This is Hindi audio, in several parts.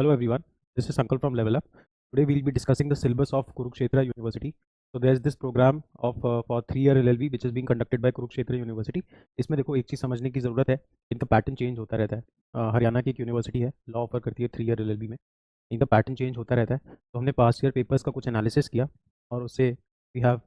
Hello everyone, this is Sankalp from Level Up. Today we'll be discussing the syllabus of Kurukshetra University. So there's this program of for 3-year LLB which is being conducted by Kurukshetra University. इसमें देखो एक चीज़ समझने की ज़रूरत है, इनका पैटर्न चेंज होता रहता है। हरियाणा की एक यूनिवर्सिटी है, लॉ ऑफर करती है 3-year LLB में, इनका पैटर्न चेंज होता रहता है। तो हमने पास्ट ईयर पेपर्स का कुछ एनालिसिस किया और उससे we have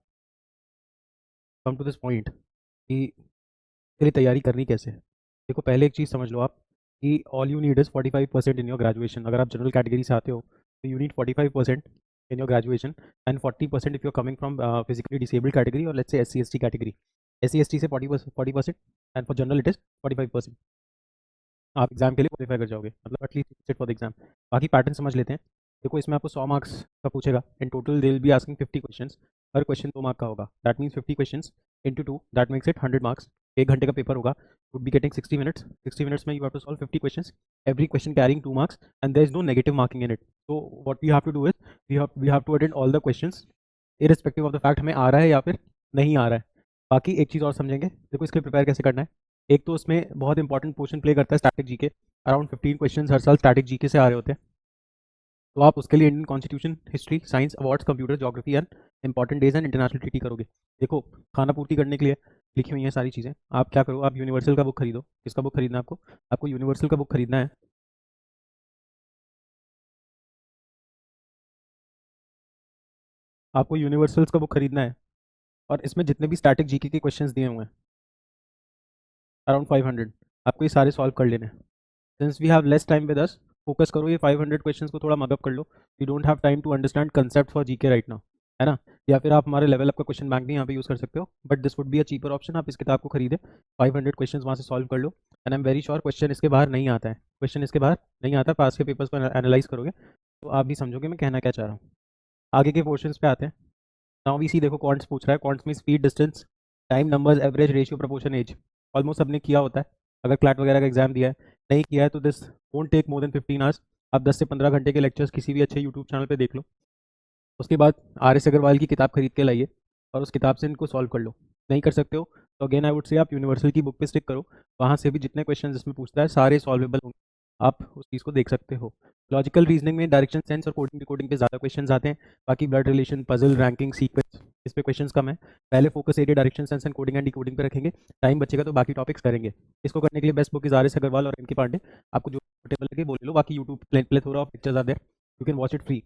come to this point कि इसके लिए तैयारी करनी कैसे है। देखो पहले एक चीज़ समझ लो आप कि all you need is 45% in your graduation. अगर आप जनरल कैटेगरी से आते हो तो you need 45% in your graduation and 40% if you're coming from physically disabled category or let's say SC/ST category. SC/ST से 40% and for general it is 45%. आप एग्जाम के लिए क्वालिफाई कर जाओगे, मतलब at least sit for the exam. बाकी पैटर्न समझ लेते हैं। देखो इसमें आपको 100 मार्क्स का पूछेगा। In total they will be asking 50 questions. हर क्वेश्चन 2 मार्क का होगा। That means 50 questions into 2 that makes it 100 marks. 1 घंटे का पेपर होगा। Would be getting 60 minutes. 60 minutes में you have to solve 50 questions, every question carrying 2 marks and there is no negative marking in it. So what we have to do is we have to attend all the questions irrespective of the fact हमें आ रहा है या फिर नहीं आ रहा है। बाकी एक चीज़ और समझेंगे, देखो इसके लिए प्रिपेयर कैसे करना है। एक तो उसमें बहुत इंपॉर्टेंट पोर्शन प्ले करता है स्टैटिक जीके। अराउंड 15 क्वेश्चंस हर साल स्टैटिक जीके से आ रहे होते हैं। तो आप उसके लिए Indian constitution, history, science, awards, computer, geography and important days and international treaty करोगे। देखो खाना पूर्ति करने के लिए लिखी हुई हैं सारी चीज़ें। आप क्या करो, आप यूनिवर्सल का बुक खरीदो। किसका बुक खरीदना है आपको यूनिवर्सल का बुक खरीदना है। आपको यूनिवर्सल्स का बुक खरीदना है और इसमें जितने भी स्टैटिक जीके के क्वेश्चंस दिए हुए हैं अराउंड 500, आपको ये सारे सॉल्व कर लेने हैं। Since we have less time with us, focus करो ये 500 क्वेश्चंस को थोड़ा मगअप कर लो। You don't have time to understand concept for GK right now, है ना। या फिर आप हमारे लेवल अप का क्वेश्चन बैंक भी यहाँ पे यूज़ कर सकते हो, but this would be a cheaper option. आप इस किताब को खरीदे, 500 क्वेश्चंस वहाँ से सॉल्व कर लो and I am very sure question इसके बाहर नहीं आता है। क्वेश्चन इसके बाहर नहीं आता, पास के पेपर्स को एनालाइज करोगे तो आप भी समझोगे मैं कहना क्या चाह रहा हूँ। आगे के पोर्शंस पे आते हैं। नाउ वी सी, देखो क्वांट्स पूछ रहा है। क्वांट्स में speed, distance, time, numbers, average, ratio, proportion, age, almost सबने किया होता है। अगर क्लैट वगैरह का एग्जाम दिया है, नहीं किया है तो this won't take more than 15 hours. आप 10 से 15 घंटे के लेक्चर्स किसी भी अच्छे यूट्यूब चैनल पे देख लो। उसके बाद RS अग्रवाल की किताब खरीद के लाइए और उस किताब से इनको सॉल्व कर लो। नहीं कर सकते हो तो अगेन आई वुड से आप यूनिवर्सल की बुक पे स्टिक करो। वहाँ से भी जितने क्वेश्चन इसमें पूछता है सारे सॉल्वेबल होंगे, आप उस चीज़ को देख सकते हो। लॉजिकल रीजनिंग में डायरेक्शन सेंस और कोडिंग डिकोडिंग पे ज़्यादा क्वेश्चंस आते हैं। बाकी blood relation, puzzle, ranking, sequence, इस पे क्वेश्चंस कम है। पहले focus area direction sense and coding and decoding पे रखेंगे। टाइम बचेगा तो बाकी टॉपिक्स करेंगे। इसको करने के लिए best book is RS Agarwal और MK पांडे। आपको जो कंफर्टेबल लगे बोल लो। बाकी YouTube plethora of pictures are there, you can watch it free.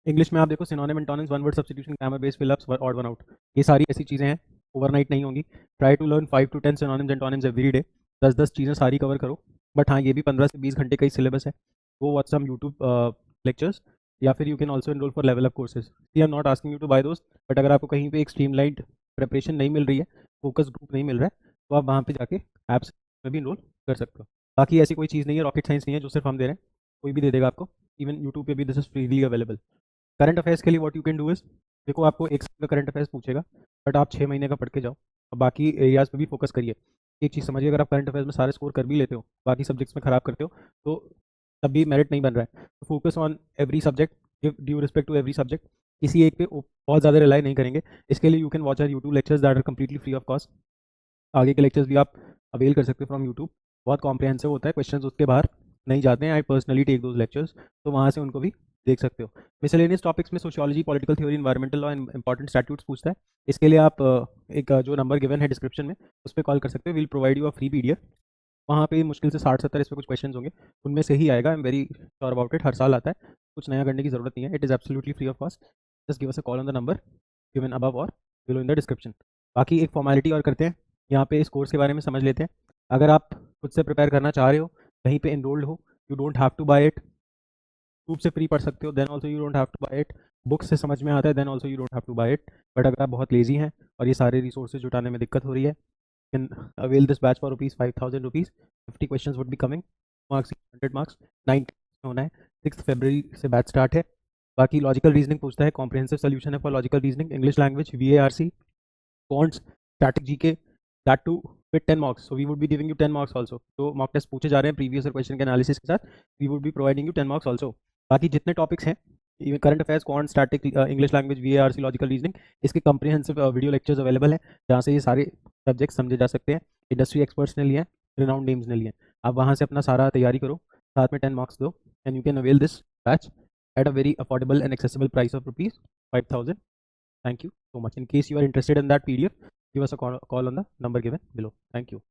English में आप देखो synonym, antonyms, one word substitution, grammar base, fill ups, odd one out, ये सारी ऐसी चीज़ें हैं ओवरनाइट नहीं होंगी। Try to learn 5 to 10 synonyms antonyms every day. 10 चीज़ें सारी कवर करो। बट हाँ, ये भी 15 से 20 घंटे का ही सिलेबस है। वो वॉच सम यूट्यूब लेक्चर्स या फिर you can also enroll for level up courses. I am not asking you to buy दोस्त, बट अगर आपको कहीं पे एक स्ट्रीमलाइंड प्रिपरेशन नहीं मिल रही है, फोकस ग्रुप नहीं मिल रहा है, तो आप वहाँ पे जाके ऐप्स में भी इनरोल कर सकते हो। बाकी ऐसी कोई चीज़ नहीं है, रॉकेट साइंस नहीं है जो सिर्फ हम दे रहे हैं, कोई भी दे देगा आपको। इवन यूट्यूब पे भी this is freely available. Current affairs के लिए what you can do is, देखो आपको एक साल का करंट अफेयर्स पूछेगा, बट आप 6 महीने का पढ़ के जाओ और बाकी एरियाज पे भी फोकस करिए। एक चीज़ समझिए, अगर आप करंट अफेयर्स में सारे स्कोर कर भी लेते हो, बाकी सब्जेक्ट्स में खराब करते हो, तो तब भी मेरिट नहीं बन रहा है। तो focus on every subject, give due respect to every subject. किसी एक पे बहुत ज़्यादा रिलाई नहीं करेंगे। इसके लिए you can watch our YouTube lectures that are completely free of cost. आगे के लेक्चर्स भी आप अवेल कर सकते हो फ्रॉम यूट्यूब। बहुत कॉम्प्रिहेंसिव होता है, क्वेश्चंस उसके बाहर नहीं जाते हैं। I personally take those lectures, तो वहाँ से उनको भी देख सकते हो। मिसलेनियस टॉपिक्स में sociology, political theory, environmental law and important statutes पूछता है। इसके लिए आप एक जो नंबर गिवन है डिस्क्रिप्शन में उस पर कॉल कर सकते हो। Will provide you a free PDF। वहाँ पे मुश्किल से 60-70 इसमें कुछ क्वेश्चन होंगे, उनमें से ही आएगा। I am very sure about it. हर साल आता है, कुछ नया करने की जरूरत नहीं है। It is absolutely free of cost. Just give us a call on the number given above और बिलो इन द डिस्क्रिप्शन। बाकी एक फॉर्मेलिटी और करते हैं यहाँ पे, इस कोर्स के बारे में समझ लेते हैं। अगर आप खुद से प्रिपेयर करना चाह रहे हो, कहीं पे एनरोल्ड हो, you don't have to buy it. YouTube से फ्री पढ़ सकते हो, then also you don't have to buy it. Book से समझ में आता है, then also you don't have to buy it. But अगर आप बहुत लेजी हैं और ये सारे रिसोर्सेज जुटाने में दिक्कत हो रही है, can avail this batch for ₹5,000। 50 questions would be coming, marks 100 marks, 9 होना है। 6 फरवरी से बैच स्टार्ट है। बाकी लॉजिकल रीजनिंग पूछता है, कॉम्प्रिहेंसिव सोल्यूशन है for logical reasoning, English language, VARC, quants, static GK, that too with 10 marks. So we would be giving you 10 marks also. तो मॉक टेस्ट पूछे जा रहे हैं प्रीवियस क्वेश्चन के एनालिसिस के साथ, we would be providing you 10 marks also. बाकी जितने टॉपिक्स हैं, current affairs, quant, static, English language, VARC, logical reasoning, इसके कॉम्प्रिहेंसिव वीडियो लेक्चर्स अवेलेबल हैं जहाँ से ये सारे सब्जेक्ट समझे जा सकते हैं। इंडस्ट्री एक्सपर्ट्स ने लिए हैं, रिनाउंड नेम्स ने लिए हैं। आप वहाँ से अपना सारा तैयारी करो, साथ में 10 मार्क्स दो। and you can avail this batch at a very affordable and accessible price of rupees 5,000. Thank you so much. In case you are interested in that PDF, give us a call on the number given below. Thank you.